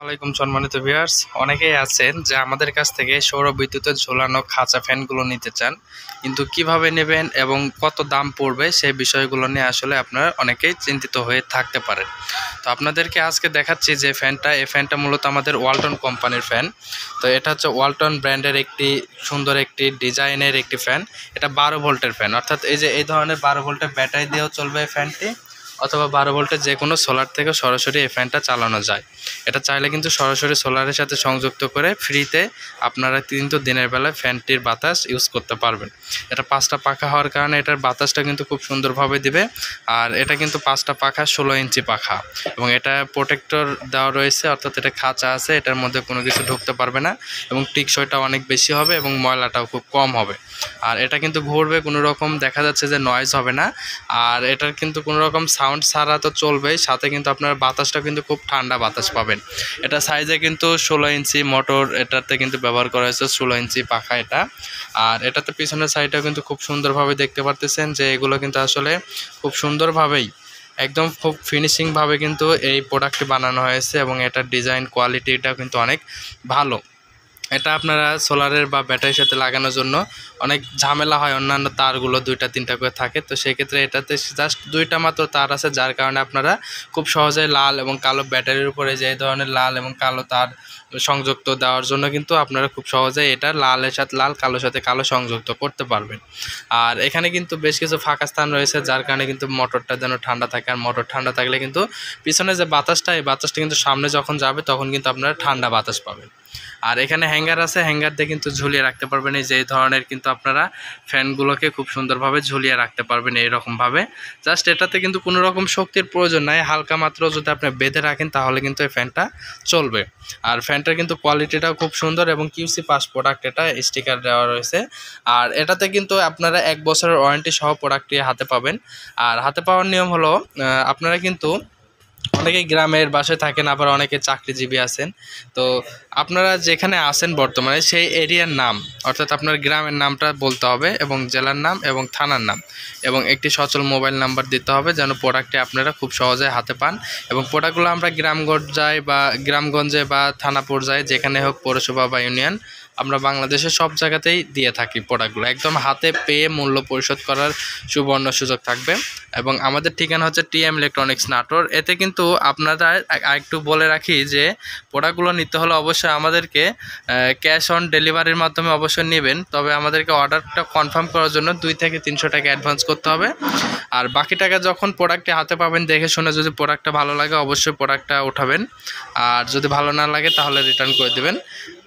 ওয়ালাইকুম সম্মানিত ভিউয়ার্স, অনেকেই আছেন যে আমাদের কাছ থেকে সৌর বিদ্যুতের ঝোলানো খাঁচা ফ্যানগুলো নিতে চান, কিন্তু কিভাবে নেবেন এবং কত দাম পড়বে সেই বিষয়গুলো নিয়ে আসলে আপনারা অনেকেই চিন্তিত হয়ে থাকতে পারেন। তো আপনাদেরকে আজকে দেখাচ্ছি যে এই ফ্যানটা মূলত আমাদের ওয়ালটন কোম্পানির ফ্যান। তো এটা হচ্ছে ওয়ালটন ব্র্যান্ডের একটি সুন্দর একটি ডিজাইনের একটি ফ্যান। এটা 12 ভোল্টের ফ্যান, অর্থাৎ এই ধরনের 12 ভোল্টের ব্যাটারি দিয়েও চলবে এই ফ্যানটি, অথবা 12 ভোল্টের যে কোনো সোলার থেকে সরাসরি এই ফ্যানটা চালানো যায়। এটা চাইলে কিন্তু সরাসরি সোলারের সাথে সংযুক্ত করে ফ্রিতে আপনারা কিন্তু দিনের বেলায় ফ্যানটির বাতাস ইউজ করতে পারবেন। এটা 5টা পাখা হওয়ার কারণে এটার বাতাসটা কিন্তু খুব সুন্দরভাবে দিবে। আর এটা কিন্তু 5টা পাখা 16 ইঞ্চি পাখা, এবং এটা প্রোটেক্টর দেওয়া রয়েছে, অর্থাৎ এটা খাঁচা আছে, এটার মধ্যে কোনো কিছু ঢুকতে পারবে না, এবং টিকসইটা অনেক বেশি হবে এবং ময়লাটাও খুব কম হবে। আর এটা কিন্তু ঘুরবে, কোনো রকম দেখা যাচ্ছে যে নয়েজ হবে না। আর এটার কিন্তু কোনো রকম সাউন্ড ছাড়া তো চলবেই, সাথে কিন্তু আপনার বাতাসটা কিন্তু খুব ঠান্ডা বাতাস পাবেন। এটা সাইজে কিন্তু 16 ইঞ্চি মোটর এটাতে কিন্তু ব্যবহার করা হয়েছে, 16 ইঞ্চি পাখা এটা। আর এটাতে পিছনের সাইডটাও কিন্তু খুব সুন্দরভাবে দেখতে পারতেছেন যে এগুলো কিন্তু আসলে খুব সুন্দরভাবেই একদম খুব ফিনিশিংভাবে কিন্তু এই প্রোডাক্টটি বানানো হয়েছে, এবং এটার ডিজাইন কোয়ালিটিটা কিন্তু অনেক ভালো। এটা আপনারা সোলারের বা ব্যাটারির সাথে লাগানোর জন্য অনেক ঝামেলা হয়, অন্যান্য তারগুলো 2টা 3টা করে থাকে, তো সেই ক্ষেত্রে এটাতে জাস্ট 2টা মাত্র তার আছে, যার কারণে আপনারা খুব সহজে লাল এবং কালো ব্যাটারির উপরে যে এই ধরনের লাল এবং কালো তার সংযুক্ত দেওয়ার জন্য কিন্তু আপনারা খুব সহজে এটা লালের সাথে লাল, কালোর সাথে কালো সংযুক্ত করতে পারবেন। আর এখানে কিন্তু বেশ কিছু ফাঁকা স্থান রয়েছে, যার কারণে কিন্তু মোটরটা যেন ঠান্ডা থাকে। আর মোটর ঠান্ডা থাকলে কিন্তু পিছনে যে বাতাসটা, এই বাতাসটা কিন্তু সামনে যখন যাবে তখন কিন্তু আপনারা ঠান্ডা বাতাস পাবেন। আর এখানে হ্যাঙ্গার আছে, হ্যাঙ্গার দিয়ে কিন্তু ঝুলিয়ে রাখতে পারবেন। এই যে এই ধরনের কিন্তু আপনারা ফ্যানগুলোকে খুব সুন্দরভাবে ঝুলিয়ে রাখতে পারবেন এইরকমভাবে। জাস্ট এটাতে কিন্তু কোনো রকম শক্তির প্রয়োজন নাই, হালকা মাত্র যদি আপনি বেঁধে রাখেন তাহলে কিন্তু এই ফ্যানটা চলবে। আর ফ্যানটার কিন্তু কোয়ালিটিটাও খুব সুন্দর, এবং QC পাস প্রোডাক্ট, এটা স্টিকার দেওয়া রয়েছে। আর এটাতে কিন্তু আপনারা 1 বছরের ওয়ারেন্টি সহ প্রোডাক্টটি হাতে পাবেন। আর হাতে পাওয়ার নিয়ম হলো, আপনারা কিন্তু অনেকেই গ্রামের বাসায় থাকেন, আবার অনেকে চাকরিজীবী আছেন। তো আপনারা যেখানে আছেন বর্তমানে সেই এরিয়ার নাম, অর্থাৎ আপনার গ্রামের নামটা বলতে হবে, এবং জেলার নাম এবং থানার নাম, এবং একটি সচল মোবাইল নাম্বার দিতে হবে, যেন প্রোডাক্টটি আপনারা খুব সহজে হাতে পান। এবং প্রোডাক্টগুলো আমরা গ্রামগঞ্জে বা থানা পর্যায়ে যেখানে হোক, পৌরসভা বা ইউনিয়ন, আমরা বাংলাদেশের সব জায়গাতেই দিয়ে থাকি প্রোডাক্টগুলো। একদম হাতে পেয়ে মূল্য পরিশোধ করার সুবর্ণ সুযোগ থাকবে। এবং আমাদের ঠিকানা হচ্ছে TM ইলেকট্রনিক্স নাটোর। এতে কিন্তু আপনারা একটু বলে রাখি যে প্রোডাক্টগুলো নিতে হলে অবশ্যই আমাদেরকে ক্যাশ অন ডেলিভারির মাধ্যমে অবশ্যই নেবেন, তবে আমাদেরকে অর্ডারটা কনফার্ম করার জন্য 2 থেকে 300 টাকা অ্যাডভান্স করতে হবে। আর বাকি টাকা যখন প্রোডাক্টটি হাতে পাবেন, দেখে শুনে যদি প্রোডাক্টটা ভালো লাগে অবশ্যই প্রোডাক্টটা উঠাবেন, আর যদি ভালো না লাগে তাহলে রিটার্ন করে দেবেন।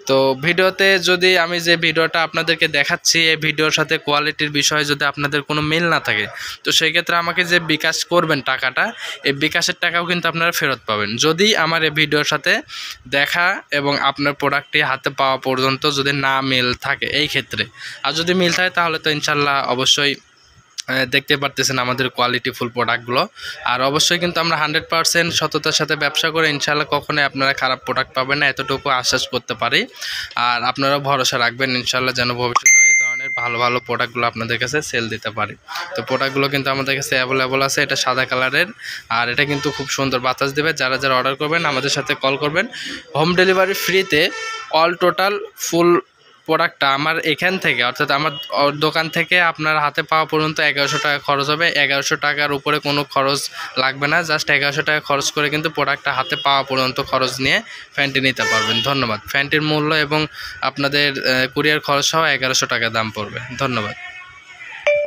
তো ভিডিওতে যদি আমি যে ভিডিওটা আপনাদেরকে দেখাচ্ছি, এই ভিডিওর সাথে কোয়ালিটির বিষয়ে যদি আপনাদের কোনো মিল না থাকে, তো সেই ক্ষেত্রে আমাকে যে বিকাশ করবেন টাকাটা, এই বিকাশের টাকাও কিন্তু আপনারা ফেরত পাবেন, যদি আমার এই ভিডিওর সাথে দেখা এবং আপনার প্রোডাক্টটি হাতে পাওয়া পর্যন্ত যদি না মিল থাকে এই ক্ষেত্রে। আর যদি মিল থাকে তাহলে তো ইনশাল্লাহ অবশ্যই দেখতে পারতেছেন আমাদের কোয়ালিটিফুল প্রোডাক্টগুলো। আর অবশ্যই কিন্তু আমরা 100% সততার সাথে ব্যবসা করে ইনশাল্লাহ কখনোই আপনারা খারাপ প্রোডাক্ট পাবেন না, এতটুকু আশ্বাস করতে পারি। আর আপনারা ভরসা রাখবেন ইনশাল্লাহ, যেন ভবিষ্যতে এই ধরনের ভালো ভালো প্রোডাক্টগুলো আপনাদের কাছে সেল দিতে পারি। তো প্রোডাক্টগুলো কিন্তু আমাদের কাছে অ্যাভেলেবল আছে। এটা সাদা কালারের, আর এটা কিন্তু খুব সুন্দর বাতাস দেবে। যারা যারা অর্ডার করবেন আমাদের সাথে কল করবেন, হোম ডেলিভারি ফ্রিতে। অল টোটাল ফুল প্রোডাক্টটা আমার এখান থেকে, অর্থাৎ আমার দোকান থেকে আপনার হাতে পাওয়া পর্যন্ত 1100 টাকা খরচ হবে। 1100 টাকার উপরে কোনো খরচ লাগবে না, জাস্ট 1100 টাকা খরচ করে কিন্তু প্রোডাক্টটা হাতে পাওয়া পর্যন্ত খরচ নিয়ে ফ্যানটি নিতে পারবেন। ধন্যবাদ। ফ্যানটির মূল্য এবং আপনাদের কুরিয়ার খরচ সহ 1100 টাকা দাম পড়বে। ধন্যবাদ।